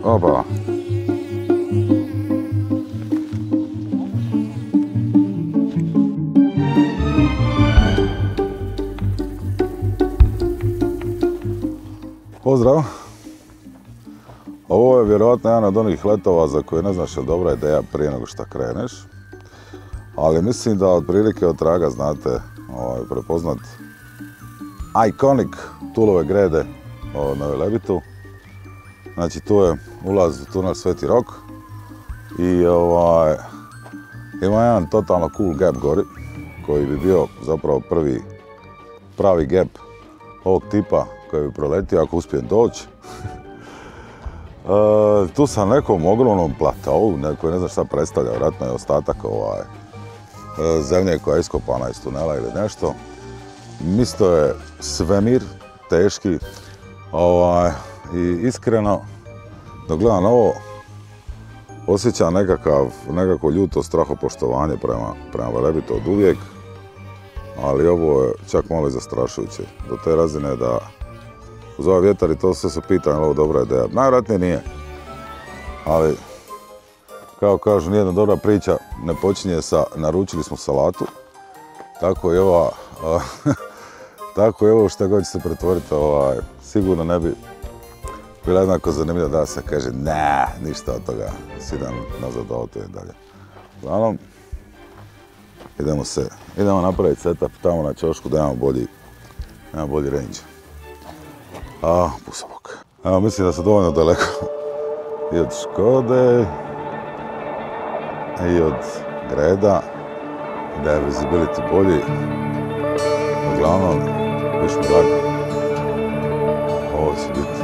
Opa. Pozdrav. Ovo je vjerojatno jedan od onih letova za koje ne znaš je li dobra ideja prije nego što kreneš. Ali mislim da otprilike od traga znate prepoznat iconic Tulove Grede na Velebitu. Znači tu je ulaz u tunel Sveti Rok i ima jedan totalno cool gap gori koji bi bio zapravo prvi pravi gap ovog tipa koji bi proletio ako uspijem doći. Tu sam na nekom ogromnom platovu, koji ne znam šta predstavlja, vjerojatno je ostatak zemlje koja je iskopana iz tunela ili nešto. Misto je svemir, teški, i iskreno, dok gledam ovo, osjećam nekako ljuto strahopoštovanje prema Velebitu od uvijek, ali ovo je čak malo i zastrašujuće, do te razine da uz ovaj vjetar i to sve se pita je li ovo dobra ideja. Najvjerojatnije nije, ali kao kažu, nijedna dobra priča ne počinje sa naručili smo salatu, tako i ova, tako i ovo što god će se pretvoriti, sigurno ne bi bila jednako zanimljiva da se kaže ne, ništa od toga, sidam nazad do auto i dalje. Uglavnom, idemo napraviti setup tamo na ćošku da imamo bolji range. Pusa bok. Evo, mislim da sam dovoljno daleko i od Škode i od Greda, da je visibility bolji. Uglavnom, viš mi bar, ovo će biti.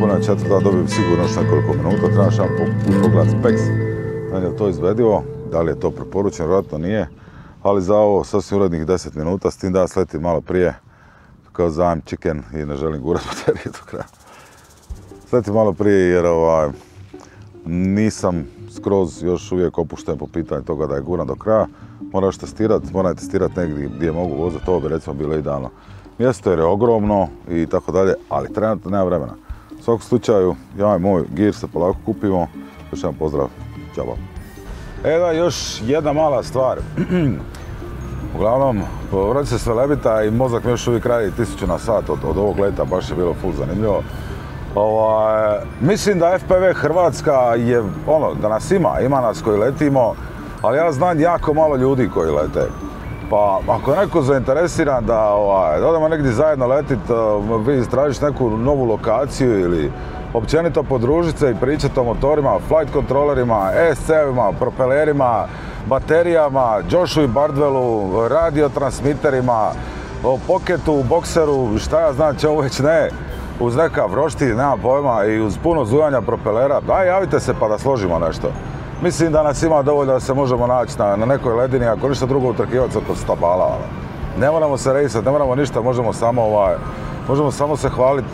Puna četvrta, dobijem sigurno još nekoliko minuta, trebaš jedan pogledat specs, da li je to izvedivo, da li je to preporučeno, vjerojatno nije, ali za ovo sasvim urednih 10 minuta, s tim da sletim malo prije, kao I'm chicken i ne želim gurat baterije do kraja. Sletim malo prije jer nisam skroz još uvijek opušten po pitanju toga da je guram do kraja, moram testirati negdje gdje mogu voziti, to bi recimo bilo idealno mjesto jer je ogromno i tako dalje, ali trenutno nema vremena. U svakom slučaju, ja i moj gear se polako kupimo. Još jedan pozdrav, ćao. Evo još jedna mala stvar. Uglavnom, vratim se s Velebita i mozak mi još uvijek radi 1000 na sat od ovog leta, baš je bilo full zanimljivo. Mislim da FPV Hrvatska je da nas ima nas koji letimo, ali ja znam jako malo ljudi koji lete. Pa ako je neko zainteresiran da odemo negdje zajedno letit, vi istražiš neku novu lokaciju ili općenito podružiti se i pričati o motorima, flight kontrolerima, ESC-evima, propelerima, baterijama, Joshu i Bardwellu, radiotransmiterima, o pocketu, bokseru, šta ja znam čemu već ne, uz nekav roštilj, nema pojma, i uz puno zujanja propelera, daj javite se pa da složimo nešto. Mislim da nas ima dovoljno da se možemo naći na nekoj ledini, ako ništa drugo utrkivati oko stabala. Ne moramo se rejsati, ne moramo ništa, možemo samo se hvaliti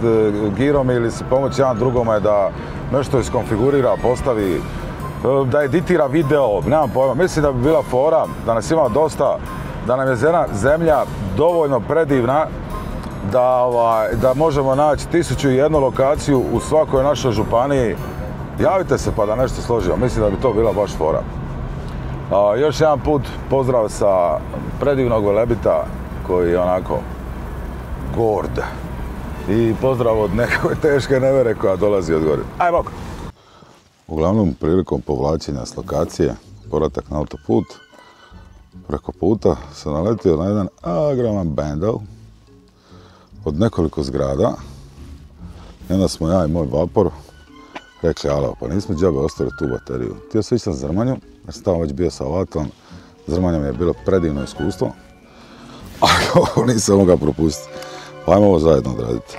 girom ili se pomoći jedan drugome da nešto iskonfigurira, postavi, da editira video, nemam pojma. Mislim da bi bila fora, da nas ima dosta, da nam je zemlja dovoljno predivna da možemo naći 1001 lokaciju u svakoj našoj županiji. Javite se pa da nešto složimo, mislim da bi to bila baš fora. Još jedan put pozdrav sa predivnog Velebita koji je onako gord. I pozdrav od nekakve teške nevere koja dolazi od gore. Aj bok! Uglavnom, prilikom povlačenja s lokacije, povratak na autoput, preko puta sam naletio na jedan ogroman bando od nekoliko zgrada. I onda smo ja i moj vapor rekli, alo, pa nismo džabe ostavili tu bateriju. Htio sam ići na Zrmanju, jer sam tamo već bio sa Avatom. Zrmanje mi je bilo predivno iskustvo, ali ovo nisam mogao propustiti. Pa ajmo ovo zajedno odraditi.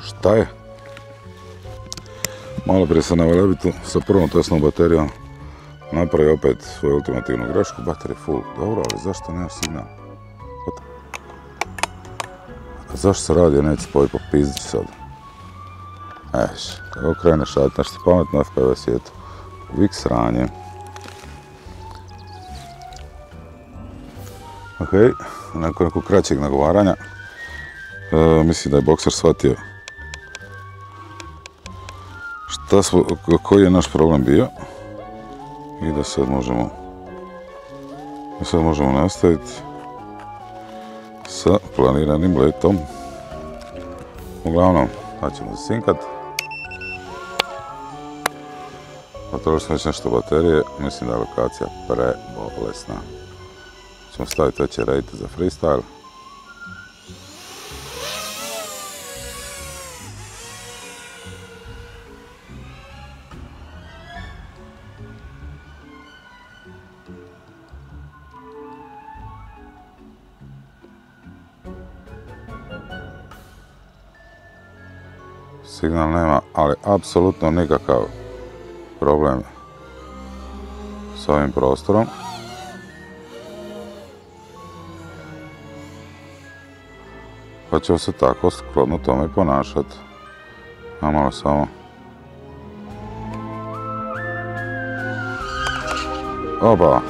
Šta je? Malo prije sam na Velebitu sa prvom tesnom baterijom napravio opet svoju ultimativnu grešku, baterija full. Dobro, ali zašto nemaš signal? Zašto se radio neće spojiti po pizdići sad? Kako kreneš raditi nešto pametno FPV svijetu? Uvijek sranje. Ok, nakon nekog kraćeg nagovaranja, mislim da je bokser shvatio koji je naš problem bio i da sad možemo nastaviti sa planiranim letom. Uglavnom, sad ćemo zasinkat. Potrošili smo već nešto baterije, mislim da je lokacija prebolesna. Ćemo staviti veće rejte za freestyle. Signal nema, ali apsolutno nikakav problem s ovim prostorom. Pa ćemo se tako skladno tome ponašati. A malo samo. Oba!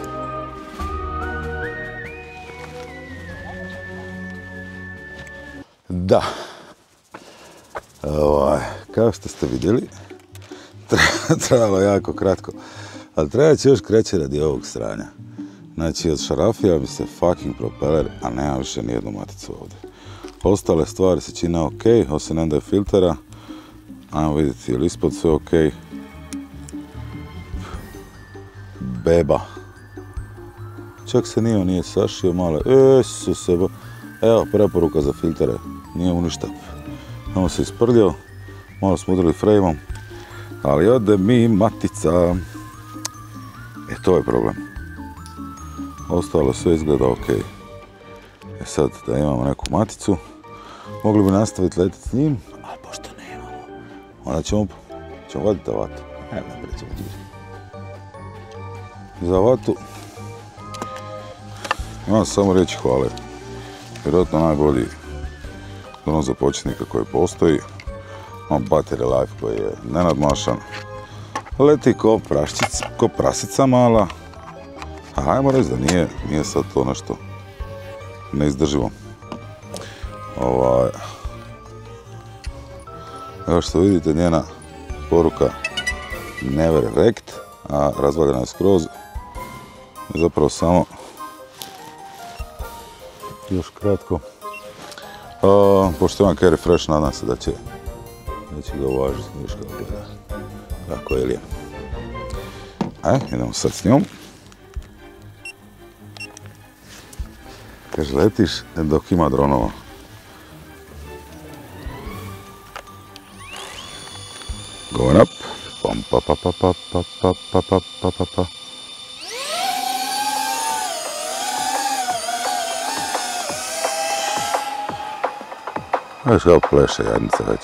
Da. Kao što ste vidjeli, trebalo jako kratko, ali treba će još kreće radi ovog sranja. Znači, od šarafija mi se fucking propeler, a nema više nijednu maticu ovdje. Ostale stvari se čine ok, osim onda je filtera. Ajmo vidjeti je li ispod sve ok. Beba. Čak se nije sašio malo. Evo, preporuka za filtere. Nije mu ništa. Malo se isprljio. Malo smo udarili frame-om. Ali ode mi matica. To je problem. Ostalo sve izgleda ok. Sad da imamo neku maticu, mogli bi nastaviti letiti s njim, ali pošto nemamo, onda ćemo vaditi Avatu. Najprije ćemo dvije. Za Avatu imam samo reći hvale. Vjerojatno najbolji dron za početnika koji postoji. Imam battery life koji je nenadmašan. Leti ko prasica mala. A ajmo reći da nije sad to nešto neizdrživo. Evo što vidite, njena poruka never wrecked, a razvaljena je skroz. Zapravo samo još kratko. Pošto imam carry fresh, nadam se da će ga uvažiti. Viš kako gleda. Kako je lijepo. Idemo sad s njom. Kaže, letiš dok ima dronova. Going up. Pam pa pa pa pa pa pa pa pa pa pa pa. Viš kako pleše jadnica već.